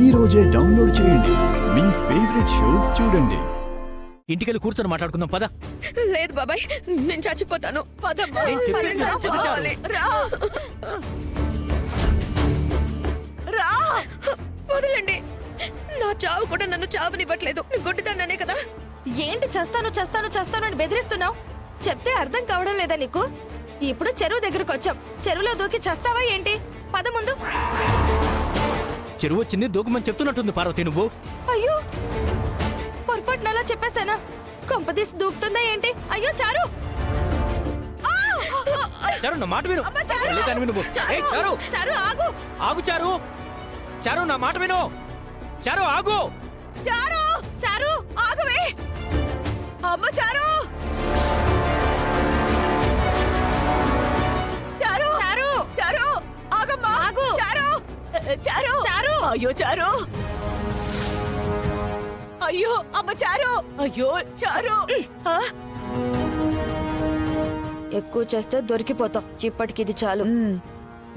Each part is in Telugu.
ఈ రోజే డౌన్లోడ్ చేయండి. మీ ఫేవరెట్ షోస్ చూడండి. ఇంటికెళ్ళి కూర్చొని మాట్లాడుకుందాం పద. లేదు బాబాయ్, నేను చచ్చిపోతాను. పదమ్మా, నేను చెప్పేది నేను చచ్చిపోవాలి. రా రా, వదలండి. నా చావు కూడా నన్ను చావనివ్వట్లేదు. గుడ్డిదాన్నే కదా. ఏంటి చేస్తాను చేస్తాను చేస్తాను అని బెదిరిస్తున్నావు? చెప్తే అర్థం కావడం లేదా నీకు? ఇప్పుడు చెరువు దగ్గరకు వచ్చాం. చెరువులో దూకి చేస్తావా ఏంటి? పద ముందు. చెరువు వచ్చింది దూకమని చెప్తున్నట్టుంది పార్వతి నువ్వు. అయ్యో, పొరపాటున అలా చెప్పేశానా? కొంపదీసి దూకుతుందా ఏంటి? అయ్యో చారు, చారు నా మాట విను. వెళ్ళేదాన్ని నువ్వు. ఏయ్, చారు చారు ఆగు. ఆగు చారు. చారు నా మాట విను. చారు ఆగు. చారు చారు ఆగువే. అమ్మ చారు, చారు చారు చారు ఆగమ్మా, ఆగు. చారు చారు చారు, అయ్యో చారు, అయ్యో అమ్మ చారు, అయ్యో చారు. ఎక్కువ చేస్తే దొరికిపోతాం. ఇప్పటికి ఇది చాలు.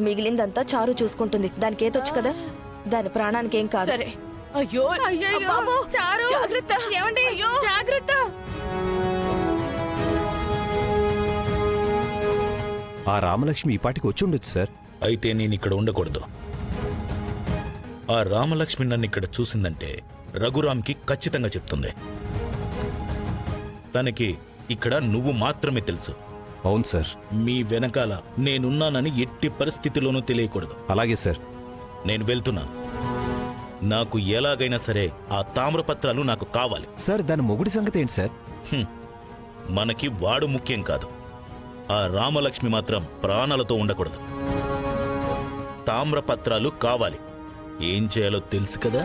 మిగిలిందంతా చారు చూసుకుంటుంది. దానికి ఏతొచ్చు కదా, దాని ప్రాణానికి ఏం కాదు. సరే. అయ్యో అయ్యయ్యో, బాబు, చారు జాగ్రత్త. ఏమండి, అయ్యో. జాగ్రత్త. ఆ రామలక్ష్మి ఈ పాటికి వచ్చి ఉండొచ్చు సార్. అయితే నేను ఇక్కడ ఉండకూడదు. ఆ రామలక్ష్మి నన్ను ఇక్కడ చూసిందంటే రఘురామ్కి ఖచ్చితంగా చెప్తుంది. తనకి ఇక్కడ నువ్వు మాత్రమే తెలుసు. అవును సార్. మీ వెనకాల నేనున్నానని ఎట్టి పరిస్థితిలోనూ తెలియకూడదు. అలాగే సార్. నేను వెళ్తున్నాను. నాకు ఎలాగైనా సరే ఆ తామ్రపత్రాలు నాకు కావాలి. సార్ దాని మొగుడి సంగతి ఏంటి సార్? మనకి వాడు ముఖ్యం కాదు. ఆ రామలక్ష్మి మాత్రం ప్రాణాలతో ఉండకూడదు. తామ్రపత్రాలు కావాలి. ఏం చేయాలో తెలుసు కదా.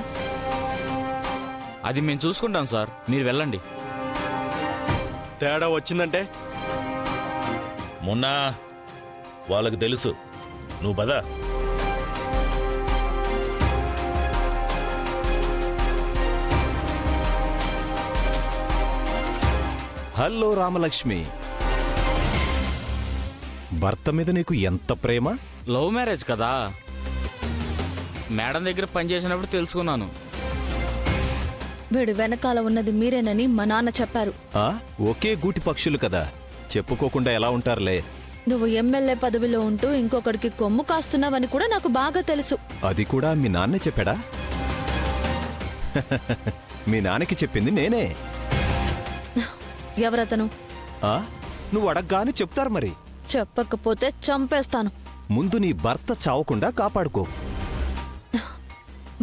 అది మేము చూసుకుంటాం సార్, మీరు వెళ్ళండి. తేడా వచ్చిందంటే మొన్న వాళ్ళకు తెలుసు. నువ్వు పద. హలో రామలక్ష్మి, భర్త మీద నీకు ఎంత ప్రేమ? లవ్ మ్యారేజ్ కదా, మేడం దగ్గర పనిచేసినప్పుడు తెలుసుకున్నాను. వీడు వెనకాల ఉన్నది మీరేనని మా నాన్న చెప్పారు. ఆ ఒకే గూటి పక్షులు కదా, చెప్పుకోకుండా ఎలా ఉంటారులే. నువ్వు ఎమ్మెల్యే పదవిలో ఉంటూ ఇంకొకరికి కొమ్ము కాస్తున్నావని కూడా నాకు బాగా తెలుసు. అది కూడా మీ నాన్నే చెప్పాడా? మీ నాన్నకి చెప్పింది నేనే. ఎవరతను? ఆ నువ్వు అడగగానే చెప్తారు మరి. చెప్పకపోతే చంపేస్తాను. ముందు నీ భర్త చావకుండా కాపాడుకో.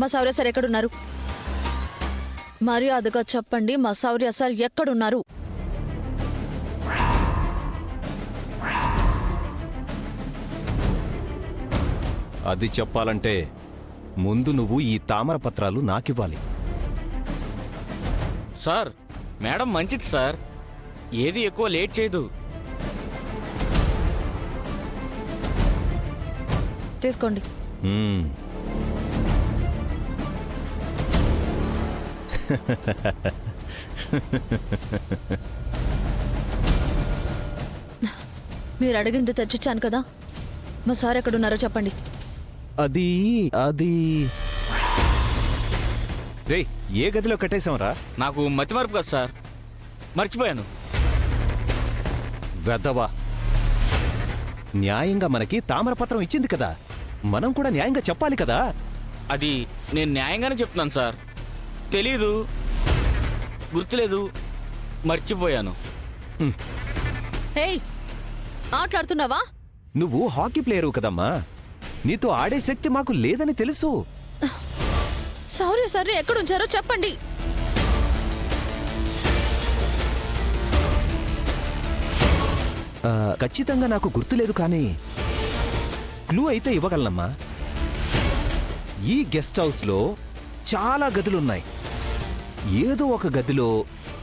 మా శౌర్య సార్ ఎక్కడున్నారు? మర్యాదగా చెప్పండి, మా శౌర్య సార్ ఎక్కడున్నారు? అది చెప్పాలంటే ముందు నువ్వు ఈ తామరపత్రాలు నాకివ్వాలి. సార్ మేడం మంచిది సార్, ఏది ఎక్కువ లేట్ చేయదు. తీసుకోండి. మ్మ్. మీరు అడిగింది తెచ్చిచ్చాను కదా, మా సార్ ఎక్కడున్నారో చెప్పండి. అది అది రే, ఏ గదిలో కట్టేశాంరా? నాకు మతిమరుపు కదా సార్, మర్చిపోయాను. వెదవా, న్యాయంగా మనకి తామరపత్రం ఇచ్చింది కదా, మనం కూడా న్యాయంగా చెప్పాలి కదా. అది నేను న్యాయంగానే చెప్తున్నాను సార్, తెలీదు, గుర్తులేదు, మర్చిపోయాను. హేయ్, ఆటలాడుతున్నావా? నువ్వు హాకీ ప్లేయరు కదమ్మా, నీతో ఆడే శక్తి మాకు లేదని తెలుసు. శౌర్య సార్ ఎక్కడుంచారో చెప్పండి. ఖచ్చితంగా నాకు గుర్తులేదు, కానీ క్లూ అయితే ఇవ్వగలనమ్మా. ఈ గెస్ట్ హౌస్లో చాలా గదులున్నాయి. ఏదో ఒక గదిలో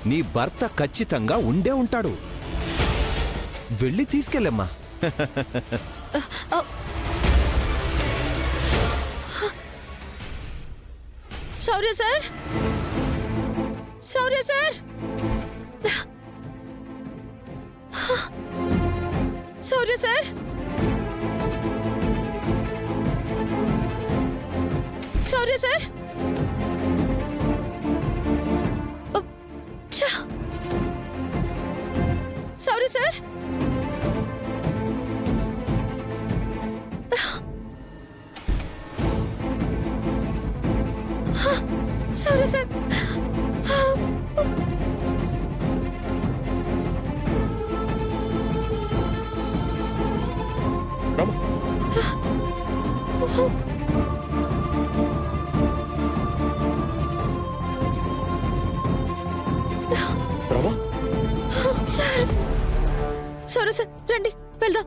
నీ భర్త ఖచ్చితంగా ఉండే ఉంటాడు. వెళ్ళి తీసుకెళ్ళమ్మా. Shaurya sir, Shaurya sir, Shaurya sir, Shaurya sir. Sorry sir. Sorry sir. Rama Rama sir sorry sir, రండి వెళ్దాం.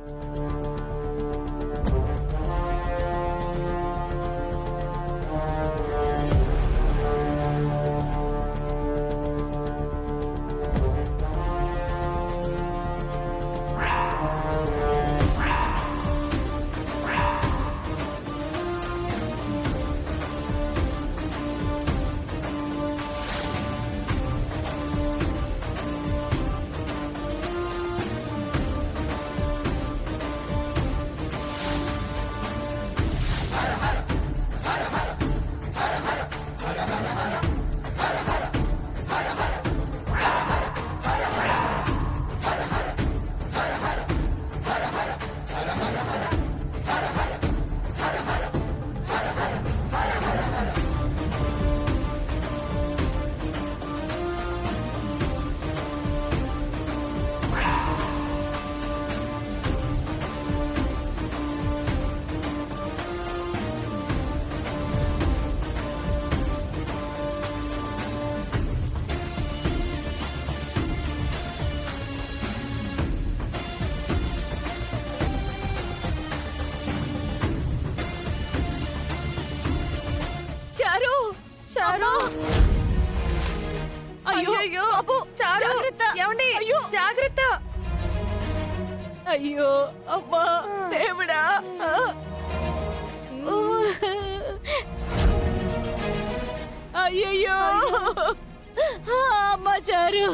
చారు చారు. అయ్యో అయ్యో బాబు, చారు. జాగ్రత్త. ఏమండి? అయ్యో జాగ్రత్త. అయ్యో అమ్మా దేవుడా. అయ్యయ్యో అమ్మ చారు.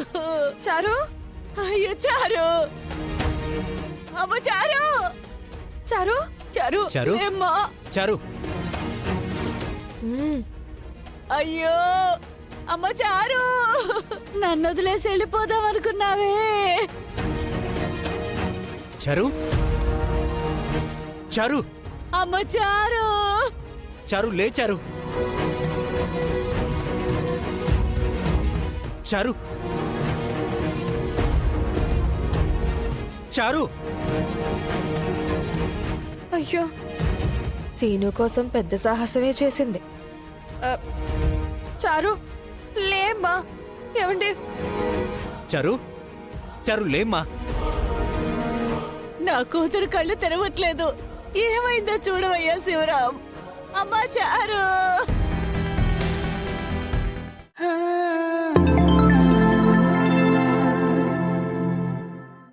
చారు. అయ్యో చారు. అమ్మ చారు. చారు. చారు చారు? ఏమ్మా? చారు అయ్యో అమ్మ చారు, నన్ను వదిలేసి వెళ్ళిపోదాం అనుకున్నావే. చారు చారు అమ్మ చారు. చారు లే చారు. చారు చారు. అయ్యో, సీను కోసం పెద్ద సాహసమే చేసింది. చారు లేమ్మా. ఏమండి? చారు చారు లేమ్మా. నా కూతురు కళ్ళు తెరవట్లేదు. ఏమైందో చూడవయ్యా శివరాం. అమ్మా చారు.